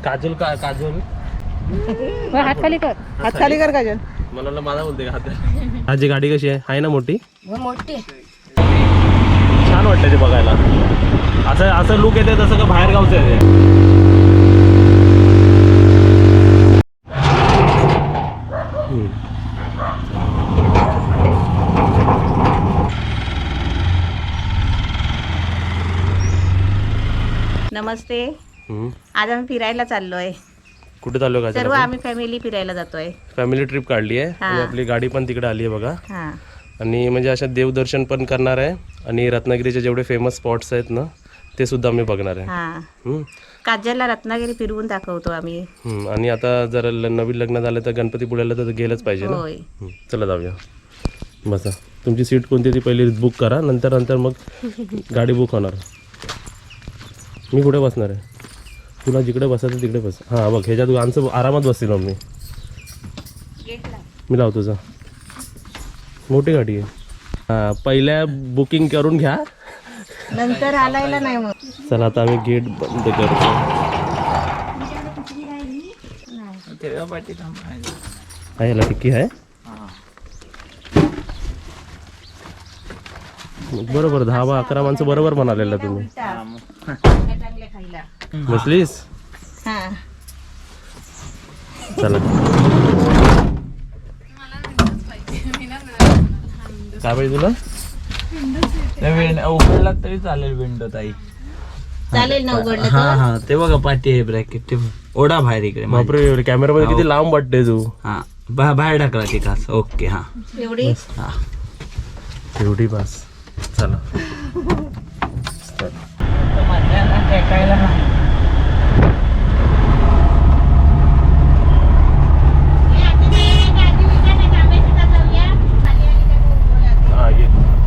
काजल का काजल हात खाली कर, हात खाली कर काजल. मला वाटलं माझा बोलते का हात. आजी गाडी कशी आहे ना मोठी? मोठी छान वाटतं ते बघायला. असं असं लुक येते तसं का बाहेर गावचं आहे ते. नमस्ते. आज आम्ही फिरायला चाललोय. कुठे चाललो का? सर्व आम्ही फॅमिली फिरायला जातोय. फॅमिली ट्रिप काढली आहे आणि आपली गाडी पण तिकडे आली आहे बघा. हा. आणि म्हणजे अशा देवदर्शन पण करणार आहे आणि रत्नागिरीचे जेवढे फेमस स्पॉट्स आहेत ना ते सुद्धा आम्ही बघणार आहे. हा. काजलला रत्नागिरी फिरवून दाखवतो आम्ही. आणि आता जर नवीन लग्न झालं तर गणपतीपुळ्याला तर गेलंच पाहिजे ना. होय. चला जाऊया. बसा. तुमची सीट कोणती ती पहिली बुक करा, नंतर नंतर मग गाडी बुक होणार. मी कुठे बसणार आहे? तुला जिकडे बसायचं तिकडे बस. हां बघ, ह्याच्यात आमचं आरामात बसतील मग मी लावतो जा. मोठी गाडी आहे. हां, पहिल्या बुकिंग करून घ्या, नंतर आलायला नाही मग. चला आता आम्ही गेट बंद करतो. आहे याला टिक्की आहे बरोबर. 10-11 माणसं बरोबर म्हणालेला तुम्ही. बसलीस? चला काय पाहिजे तुला? उघडला तरी चालेल विंडो ताई. चालेल ना उघडलं हा तर? हा ते बघा पाठी आहे ब्रॅकेट. ते ओढा बाहेर इकडे. बापरे, कॅमेरा मध्ये किती लांब वाटते तू. हा बाहेर टाकला ती खास. ओके. हा एवढी हा एवढी बस. चला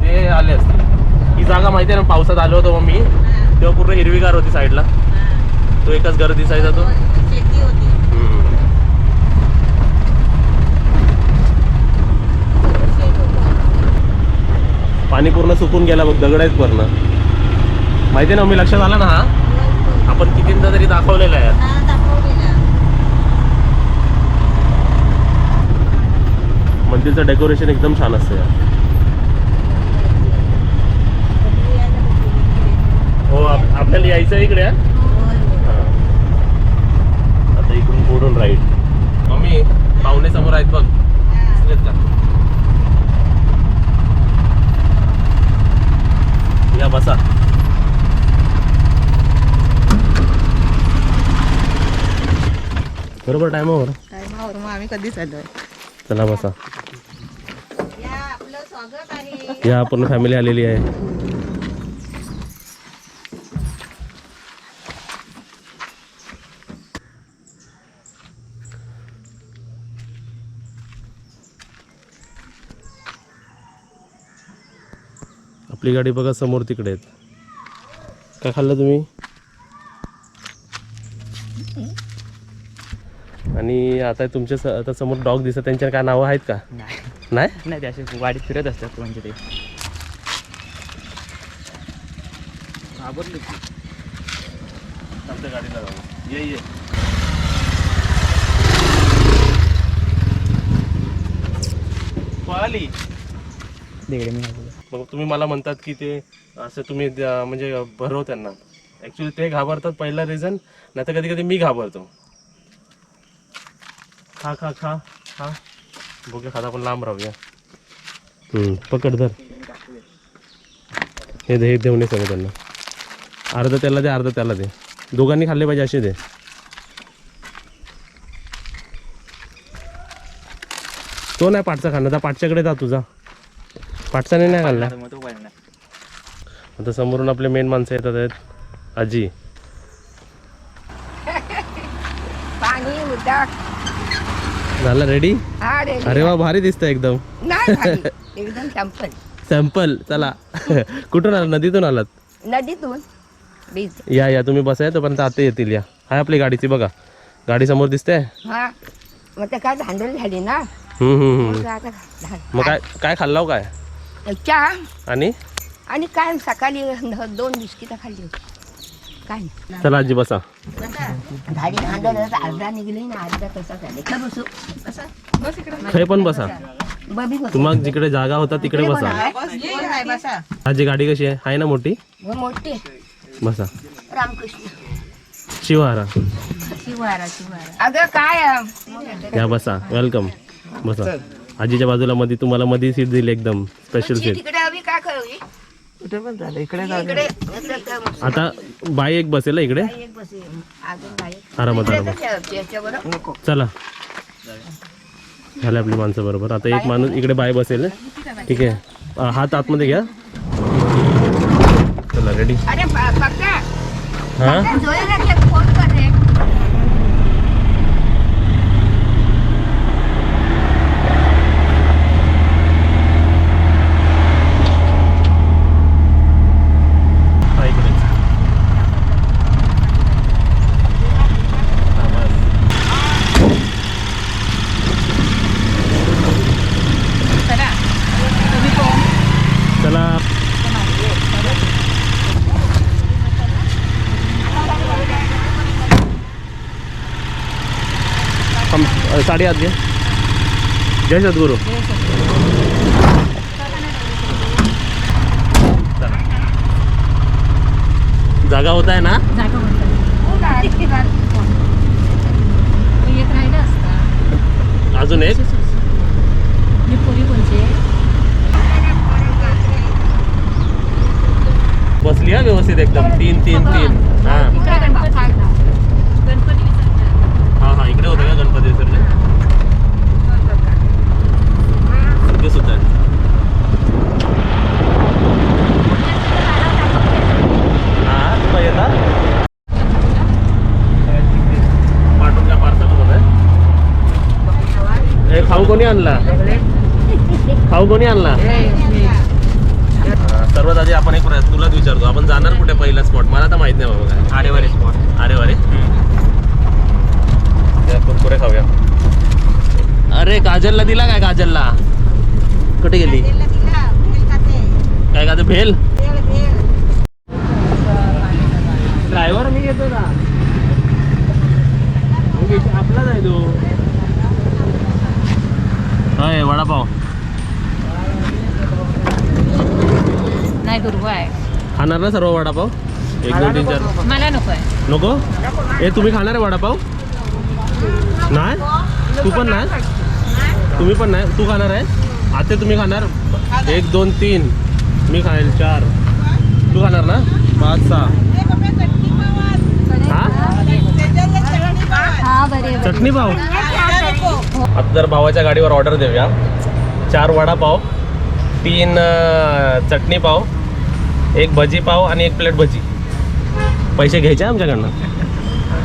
ते आले असतील. ही जागा माहिती आहे ना, पावसात आलो होतो मग मी तेव्हा पूर्ण हिरवीगार होती साईडला. तो एकच घर दिसायचा तो. शेती होती. पाणी पूर्ण सुकून गेला बघ, दगड आहेत पूर्ण. माहिती ना, मी लक्षात आला ना. हा आपण कितींदा तरी दाखवलेला आहे. मंदिरचं डेकोरेशन एकदम छान असतं यार. हो, आपल्याला यायचं इकडे. आता इकडून पुढून राईट. मम्मी पाहुणे समोर आहेत बघ, दिसलेत का? या बसा. बरोबर टायमावर. मग आम्ही कधीच आलोय. चला बसा. आपलं स्वागत आहे. या पूर्ण फॅमिली आलेली आहे. आपली गाडी बघा समोर तिकडे आहेत. काय खाल्लं तुम्ही? आणि आता तुमच्या आता समोर डॉग दिसत, त्यांच्या काय नावं आहेत का? नाही नाही ते असे गाडीत फिरत असतात म्हणजे ते. आमच्या गाडीला जाऊ. ये पळाली. मग तुम्ही मला म्हणतात की ते असं तुम्ही म्हणजे भरव त्यांना. ऍक्च्युली ते घाबरतात, पहिला रिझन. नाही तर कधी कधी मी घाबरतो. खा खा खा खा. बघूया खाता, आपण लांब राहूया. पकड धर. हे दे, हे देऊ नये सगळं त्यांना. अर्ध त्याला दे, अर्ध त्याला दे. दोघांनी खाल्ले पाहिजे असे दे. तो नाही पाठचा खाणार, त्या पाठच्याकडे जा तुझा. पाठचाने नाही खाल्ला. आता समोरून आपले मेन माणसं येतात आहेत. आजी झाला रेडी? अरे वा, भारी दिसतं एकदम. एकदम सॅम्पल. सॅम्पल. चला कुठून आलात? नदीतून आलात? नदीतून. या तुम्ही बसाय तोपर्यंत आता येतील. या हाय आपली गाडीची बघा, गाडी समोर दिसते. हा मग ते काय धांडल झाली ना. मग काय काय खाल्लाव काय? चहा आणि आणि काय सकाळी 2 बिस्किटं खाल्ली होती. काय चला आजी बसा. गाडी आणलं अर्धा निघली ना अर्धा तसा झाले का बसू बसा खाई पण बसा. बबी बस तुम्हाला जिकडे जागा होता तिकडे बसा. बसा आजी गाडी कशी आहे ना मोठी. मोठी बसा. रामकृष्ण शिवहारा शिवारा शिवारा अगं काय या बसा. वेलकम. बसा. आजीच्या बाजूला मध्ये तुम्हाला मध्ये सीट दिली एकदम स्पेशल सीट. तिकडे हवी काय करावी कुठे पण झालं इकडे इकडे आता बाई एक बसेल इकडे एक बस अजून बाई आरामात आरामात. याच्यावर चला झाले आपली माणसं बरोबर. आता एक माणूस इकडे बाय बसेल. ठीक आहे. हात आतमध्ये घ्या. चला रेडी. अरे पक्का हा जोया फोन कर रे हा, इकडे. हा, बस. चला तुम्ही कोण चला. साडी आत घे. जय सद्गुरू. चला. जागा होत आहे ना. जागा एक राहिला असता अजून एक. मी पोरी कोणचे बसली हा व्यवस्थित एकदम. 3-3-3. हा गणपती हा हा इकडे होतं का गणपती विसर्जन. इथे सुद्धा आहे. हा तुम्हाला येता पाठवून काय पार्सल होत आहे. खाऊ कोणी आणला. खाऊ कोणी आणला. सर्वात आधी आपण एक तुलाच विचारतो. आपण जाणार कुठे पहिला स्पॉट. मला तर माहित नाही बाबा काय. आरेवारे स्पॉट. अरे वारे. कुरकुरे खाऊया. अरे काजलला दिला काय. काजलला कुठे गेली. काय का भेल. ड्रायव्हर मी येतो ना. आपलाच आहे तो. होय वडापाव नाही दुर्वा आहे खाणार ना सर्व वडापाव. 1 2 3 4. मला नको आहे नको. हे तुम्ही खाणार आहे वडापाव. नाही तू पण नाही. तुम्ही पण नाही. तू खाणार आहे. आता तुम्ही खाणार. 1 2 3. मी खाईल 4. तू खाणार ना. 5 6. हा बरे चटणी पाव. आता जर भावाच्या गाडीवर ऑर्डर देऊया. 4 वडापाव 3 चटणी पाव 1 भजी पाव आणि 1 प्लेट भजी. पैसे घ्यायचे आमच्याकडनं.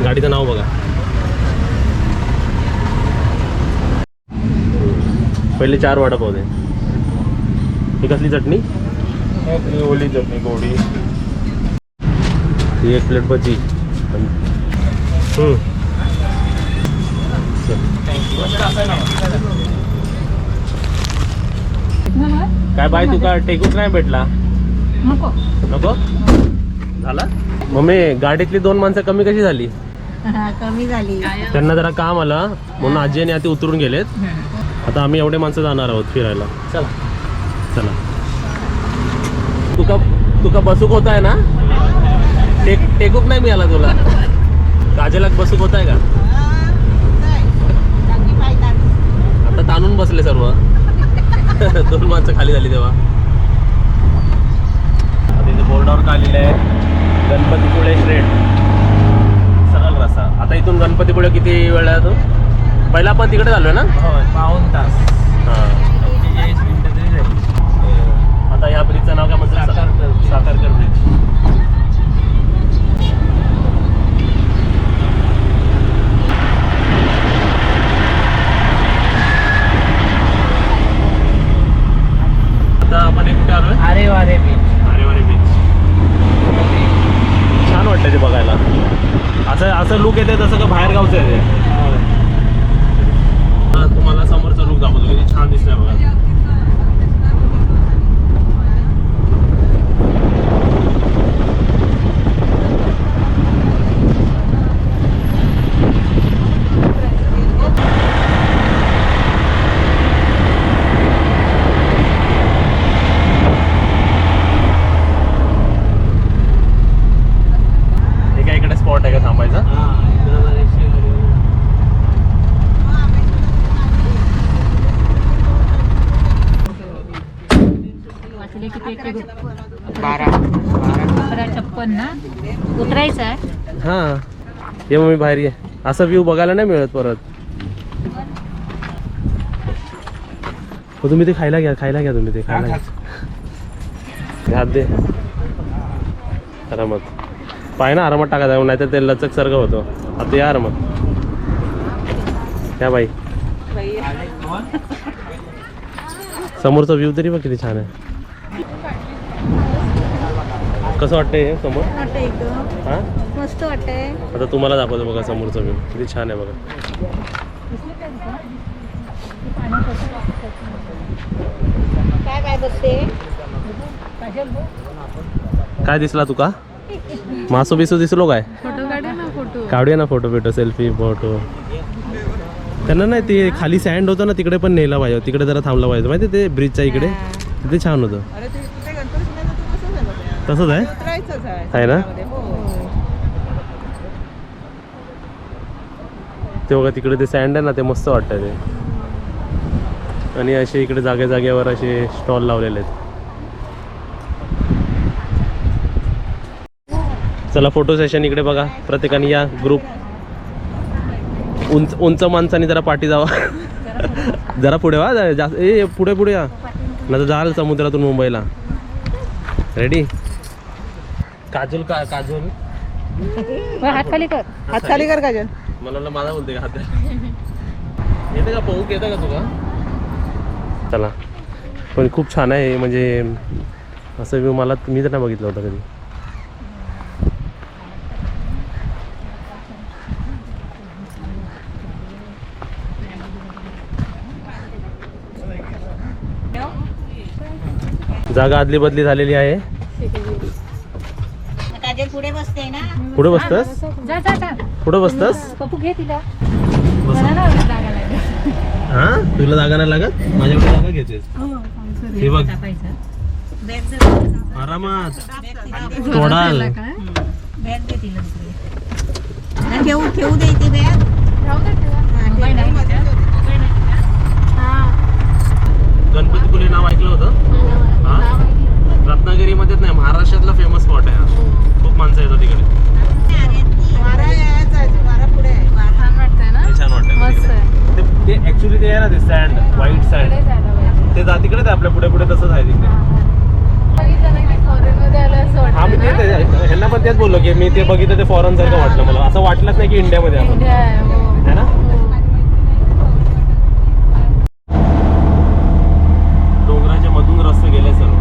गाडीचं नाव बघा. पहिले 4 वडापाव दे. ही कसली चटणी. ओली चटणी गोडी. ही 1 प्लेट भजी. काय बाय तू का टेकूच नाही भेटला. नको नको झाला. मम्मी गाडीतली 2 माणसं कमी कशी झाली. कमी झाली त्यांना जरा काम आलं म्हणून आजी आणि आती उतरून गेलेत. आता आम्ही एवढे माणसं जाणार आहोत फिरायला. चला चला. तुका बसूक होत आहे ना. टेकूक नाही मिळाला तुला. काजला बसूक होत आहे का. आता ताणून बसले सर्व. 2 माणसं खाली झाली तेव्हा. तिथे बोर्डावर का आलेलं आहे. गणपतीपुळे स्ट्रेट सरळ रस्ता. आता इथून गणपतीपुळे किती वेळ आहे तो. पहिला आपण तिकडे झालोय ना. पाऊण तास. हां 40 मिनिटं तरी झाली. आता या ब्रिजचं नाव काय म्हणतात. साखरकर ब्रिज. आता आपण एक कुठे आलोय. आरेवारे बीच. आरेवारे बीच. छान वाटतं ते बघायला. असं लुक येते तसं का बाहेर गावचं आहे ते. तुम्हाला समोरचा लुक दाखवतो किती छान दिसतंय बघा. ये मम्मी बाहेर ये. असा व्ह्यू बघायला नाही मिळत परत. हो तुम्ही ते खायला घ्या तुम्ही ते खायला घ्या. हात दे आरामात. पाय ना आरामात टाका जाऊ, नाहीतर ते लचक सारखं होतो. आता या आरामात या बाई. समोरचा व्ह्यू तरी बघ किती छान आहे. कसं वाटतंय हे समोर? हा मस्त वाटतंय. आता तुम्हाला दाखवतो बघा समोरचा व्ह्यू किती छान आहे बघा. काय बघते? काय दिसला तुका? मासो बिसो दिसलो काय? फोटो काढे ना फोटो. काढूया ना फोटो बिटो सेल्फी फोटो. त्यांना नाही ते खाली सँड होतं ना तिकडे पण नेला पाहिजे. तिकडे जरा थांबला पाहिजे माहिती ते ब्रिजच्या इकडे. तिथे छान होतं. तसंच आहे ना. ते बघा तिकडे ते सँड आहे ना ते मस्त वाटतं ते. आणि असे इकडे जागेवर असे स्टॉल लावलेले आहेत. चला फोटो सेशन इकडे बघा. प्रत्येकाने या ग्रुप. उंच माणसाने जरा पाठी जावा. जरा पुढे वा जास्त. पुढे या ना तर जाल समुद्रातून मुंबईला. रेडी. काजल काजल हात खाली कर. हात खाली कर काजल. मला वाटलं माझा बोलते का हात. येतं का पोहूक येतं का तुला? चला पण खूप छान आहे म्हणजे असं व्ह्यू मला मी तर नाही बघितलं होतं कधी. जागा आदली बदली झालेली आहे. काजल पुढे बसते ना. पुढे बसतस? जा. पुढे बसतस? पप्पू घे तिला. हा तुला जागा नाही लागत. माझ्याकडे जागा घेतेस. हे बघ आरामात तोडाल. ठेवू दे ती बॅग. गणपतीपुळे नाव ऐकलं होतं? हा रत्नागिरीमध्येच नाही महाराष्ट्रातला फेमस स्पॉट आहे हा. खूप माणसं येतात तिकडे. छान वाटतं. ते ऍक्च्युली ते आहे ना ते सँड व्हाईट सँड ते तिकडेच आहे आपल्या पुढे तसंच आहे तिकडे. हा मी तेच ह्यांना पण तेच बोललो की मी ते बघितलं ते फॉरेन सारखं वाटलं मला. असं वाटलंच नाही की इंडियामध्ये आपण है ना. डोंगराच्या मधून रस्ते गेले सर्व.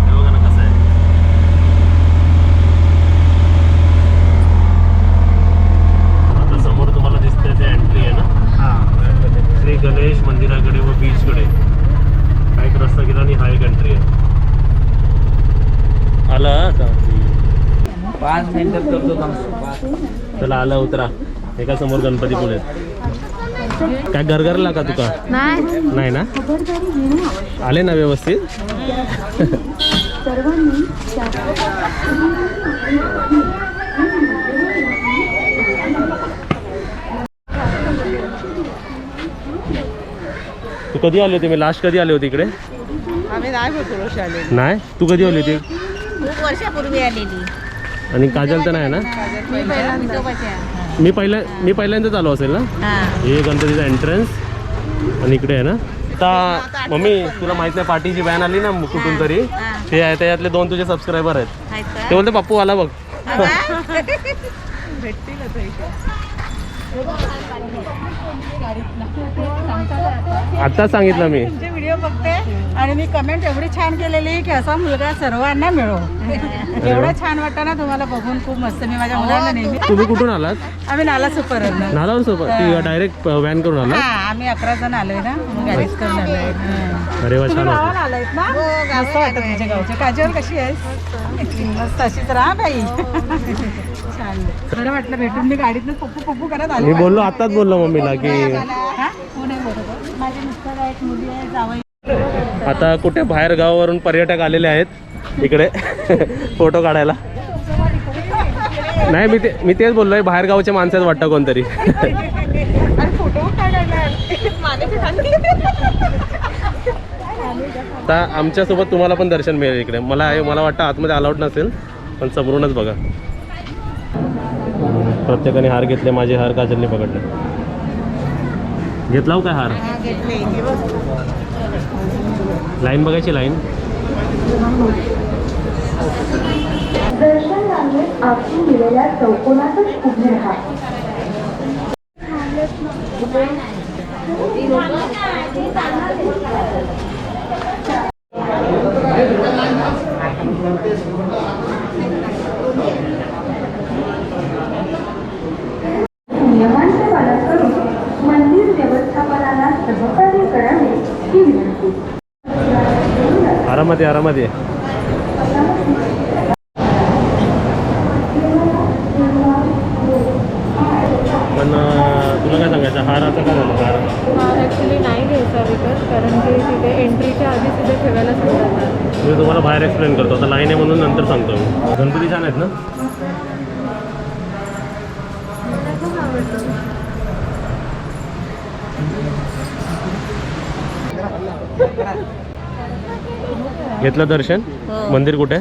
बघा ना कसं आहे. आता समोर तुम्हाला दिसतंय ते एंट्री आहे ना श्री गणेश मंदिराकडे व बीचकडे. हा एक रस्ता गेला आणि हा एक एंट्री आहे. आला आता 5 मिनिटात करतो काम. चला आला उतरा. एका समोर गणपतीपुळे. काय गरगरला का तुका? नाही ना. आले ना व्यवस्थित. तू कधी आली होती? मी लास्ट कधी आले होते इकडे? आम्ही नाही होतो वर्ष आले. नाही. तू कधी आली होती? खूप वर्षापूर्वी आलेली. आणि काजल तर नाही ना. मी पहिल्यांदाच आलो असेल ना. हे गणपतीचा एंट्रन्स आणि इकडे आहे ना. आता मम्मी तुला माहित नाही पार्टीची व्हॅन आली ना कुठून तरी. ते आहे त्याच्यातले 2 तुझे सबस्क्रायबर आहेत. ते बोलते पप्पू आला बघ. आत्ताच सांगितलं मी. तुमचे व्हिडिओ बघते आणि मी कमेंट एवढी छान केलेली की असा मुलगा सर्वांना मिळो. एवढं छान वाटतं ना तुम्हाला बघून. खूप मस्त. मी माझ्या मुलांना नेहमी. तुम्ही कुठून आलात? आम्ही नाला सुपर नालावर सोबत डायरेक्ट व्हॅन करून आला? आम्ही 11 जण आलोय ना. गाडीच करून आलोय. अरे वा छान वाटलं. आलायत ना. मस्त वाटत तुमच्या गावच्या. काजल कशी आहेस? मस्त अशीच राहा बाई. छान बरं वाटलं भेटून. मी गाडीतनं पप्पू पप्पू करत आले. मी बोललो आत्ताच बोललो मम्मीला की माझे मिस्टर आहेत, मुली आहेत, जावई. आता कुठे बाहेर गावावरून पर्यटक आलेले आहेत इकडे फोटो काढायला. नाही मी तेच बोललोय बाहेर गावच्या माणसात वाटतं कोणतरी. फोटो काढायला आता आमच्यासोबत तुम्हाला पण दर्शन मिळेल इकडे. मला वाटतं आतमध्ये अलाउड नसेल, पण समोरूनच बघा. प्रत्येकाने हार घेतले. माझे हार काजलने पकडले. घेतला हो काय हार? लाईन बघायची, लाईन. दर्शन रांगेत आखून दिलेल्या चौकोनातच उभे राहा. नियमांचे पालन करून मंदिर व्यवस्थापनाला सहकार्य करावे ही विनंती. आरामात ये. पण तुला काय सांगायचं, हाराचं काय झालं? हार ॲक्च्युली नाही घ्यायचा विकत, कारण की तिथे एंट्रीच्या आधी तिथे ठेवायला सांगतात. मी तुम्हाला बाहेर एक्सप्लेन करतो. आता लाईन आहे म्हणून नंतर सांगतो मी. गणपती छान आहेत ना? खूप आवडतं. घेतलं दर्शन? मंदिर कुठे?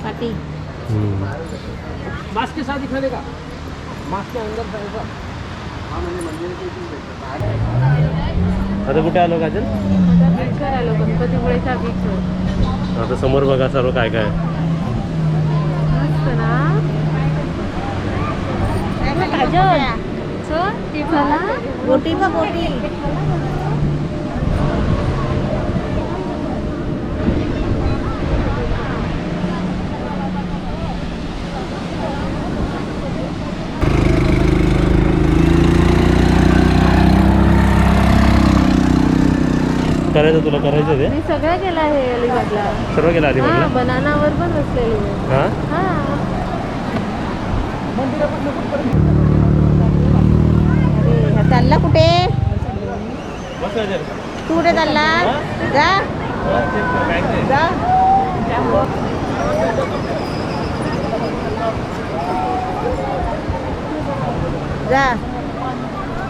पाटी. आता कुठे आलो काजल? बीचवर आलो, गणपतीपुळेच्या बीचवर. आता समोर बघा सर्व काय काय. मस्त ना? काजल चला बोटी बघ, बोटी. करायचं तुला, करायचं ते? मी सगळं केलं आहे अलिबागला. सर्व केलं आधी हा, म्हटलं. बनानावर पण बसलेली आहे. हां, हा. अरे हा चालला कुठे? बस काजल. तू कुठे चालला? जा जा. जा.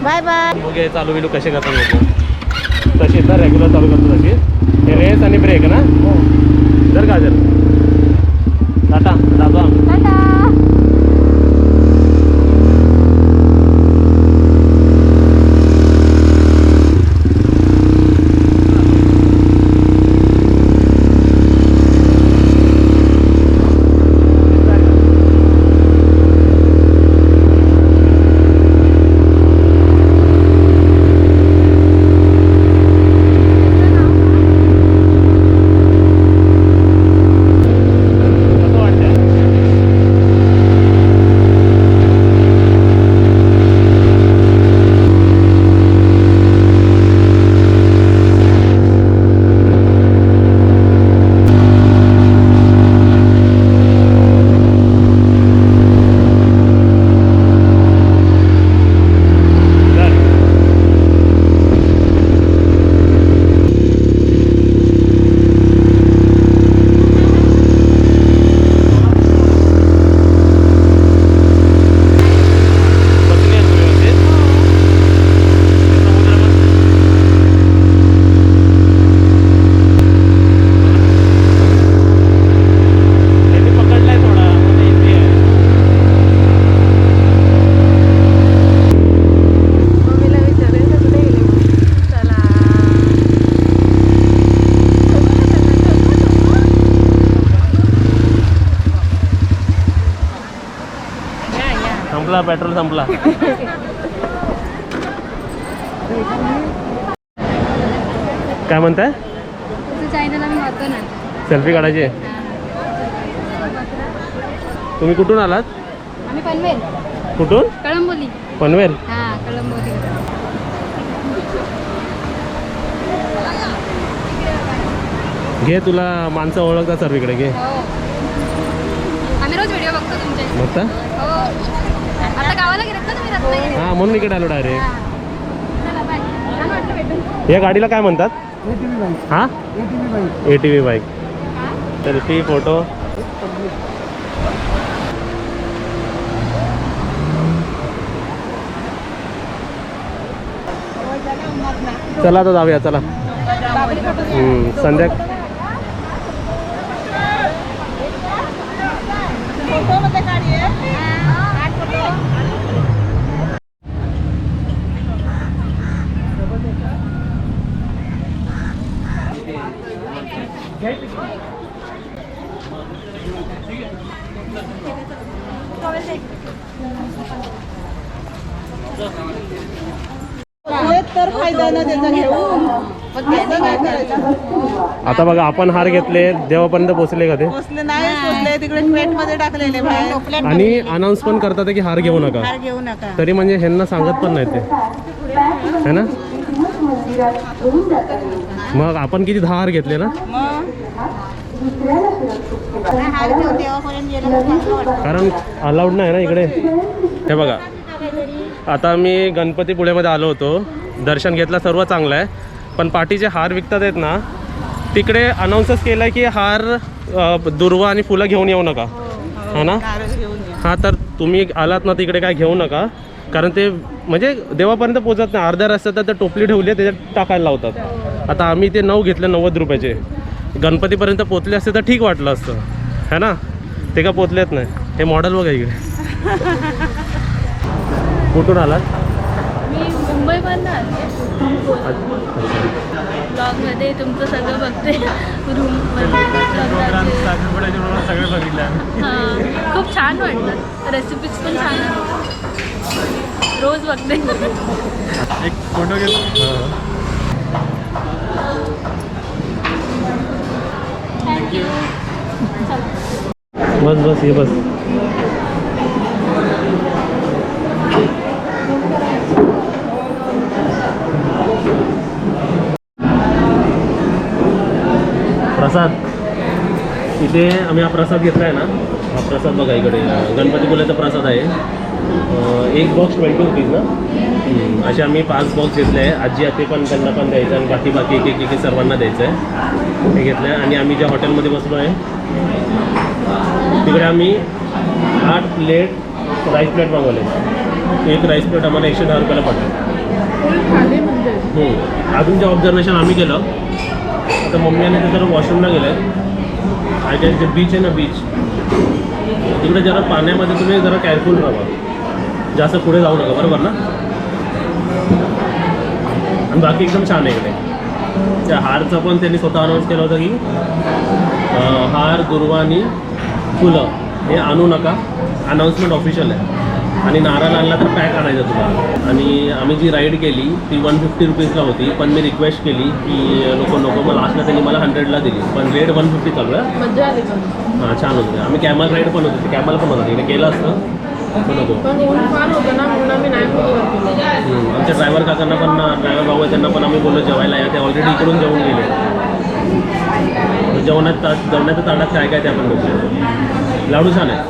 Bye bye. मग हे चालू बिलू कसे करतात लोक? तशी ना रेग्युलर चालू करतो तशी. हे रेस आणि ब्रेक ना? जर काजल टाटा जातो आम्ही. टाटा. कसं वाटतंय? चल. बसली आहेस तू व्यवस्थित? ते समुद्रामध्ये त्यांनी पकडलाय थोडा, म्हणजे easy आहे. मम्मीला विचारेल का कुठे गेले मग. चला. संपला, पेट्रोल संपला. काय म्हणताय? तुझं चॅनल आम्ही वाचतो ना. सेल्फी काढायची? तुम्ही कुठून आलात? आम्ही पनवेल, कुठून? कळंबोली. पनवेल. हा, कळंबोली. घे, तुला माणसं ओळखतात सर्व इकडे. घे हो, आम्ही रोज व्हिडिओ बघतो तुमचे. मस्त. हो, आता गावाला गेलात का तुम्ही रत्नागिरी? हां, म्हणून इकडे आलो डायरेक्ट. चला बाय. छान वाटलं भेटून. या गाडीला काय म्हणतात? हां, ATV बाईक. Selfie, photo. चला आता जाऊया, चला. संध्या तर फायदा ना त्याचा घेऊन असं काय करायचं. आता बघा आपण हार घेतले देवापर्यंत पोहोचले का ते पोचले नाही पोचले तिकडे क्वेट मध्ये टाकलेले बाहेर आणि अनाऊन्स पण करतात की हार घेऊ नका हार घेऊ नका. तरी म्हणजे ह्यांना सांगत पण नाही ते है ना. मग आपण किती 10 हार घेतले ना मग कारण अलाउड नाही ना इकडे. हे बघा आता मी गणपतीपुळेमध्ये आलो होतो दर्शन घेतलं सर्व चांगलं आहे पण पाठीचे हार विकतात आहेत ना तिकडे अनाऊन्सच केलं आहे की हार दुर्वा आणि फुलं घेऊन येऊ नका है ना. नारळ घेऊन ये. हां तर तुम्ही आलात ना तिकडे काय घेऊ नका कारण ते म्हणजे देवापर्यंत पोचत नाही. अर्ध्या रस्त्यात तर टोपली ठेवली आहे त्याच्यात टाकायला लावतात. आता आम्ही ते 9 घेतले 90 रुपयाचे. गणपतीपर्यंत पोचले असते तर ठीक वाटलं असतं है ना. ते का पोचलेत नाही. हे मॉडेल बघा इकडे. कुठून आलात. मी मुंबईमधनं आले ब्लॉगमध्ये तुमचं सगळं बघते रूम सगळे बघितलं. हां खूप छान वाटतं. रेसिपीज पण छान आहेत. रोज बघते. एक फोटो घेतो. थँक्यू. बस बस ये बस. प्रसाद इथे आम्ही हा प्रसाद घेतला आहे ना. हा प्रसाद बघा इकडे गणपतीपुळेचा प्रसाद आहे. एक बॉक्स 20 रुपीज ना. असे आम्ही 5 बॉक्स घेतले आहे. आजी आते पण त्यांना पण द्यायचं आणि बाकी एक सर्वांना द्यायचं आहे. हे घेतलं आहे आणि आम्ही ज्या हॉटेलमध्ये बसलो आहे तिकडे आम्ही 8 प्लेट राईस प्लेट मागवले. एक राईस प्लेट आम्हाला 110 रुपयाला पडलं. अजून जे ऑब्झर्वेशन आम्ही केलं आता मम्मी आणि ते जरा वॉशरूमला गेलं आहे. आय गेस जे बीच आहे ना बीच तिकडे जरा पाण्यामध्ये तुम्ही जरा केअरफुल राहा. जास्त पुढे जाऊ नका बरोबर ना. आणि बाकी एकदम छान आहे इकडे. त्या हारचं पण त्यांनी स्वतः अनाऊन्स केलं होतं की हार दुर्वा आणि फुलं हे आणू नका. अनाऊन्समेंट ऑफिशियल आहे. आणि नारळ आणला तर पॅक आणायचा तुम्हाला. आणि आम्ही जी राईड केली ती 150 रुपीजला होती पण मी रिक्वेस्ट केली की नको मग लास्टला त्यांनी मला 100ला दिली पण रेट 150 चालू आहे. मजा आली का. हां छान होतं. आम्ही कॅमल राईड पण होती कॅमल पण होतं तिकडे केलं असतं पण नको. पण ऊन फार होतं ना म्हणून आम्ही नाही केलं. आमच्या ड्रायव्हर काकांना पण ड्रायव्हर भाऊ आहे त्यांना पण आम्ही बोललो जेवायला या. ते ऑलरेडी इकडून जेवून गेले. जेवणाच्या ताटात काय काय ते आपण बघू. लाडू छान आहे.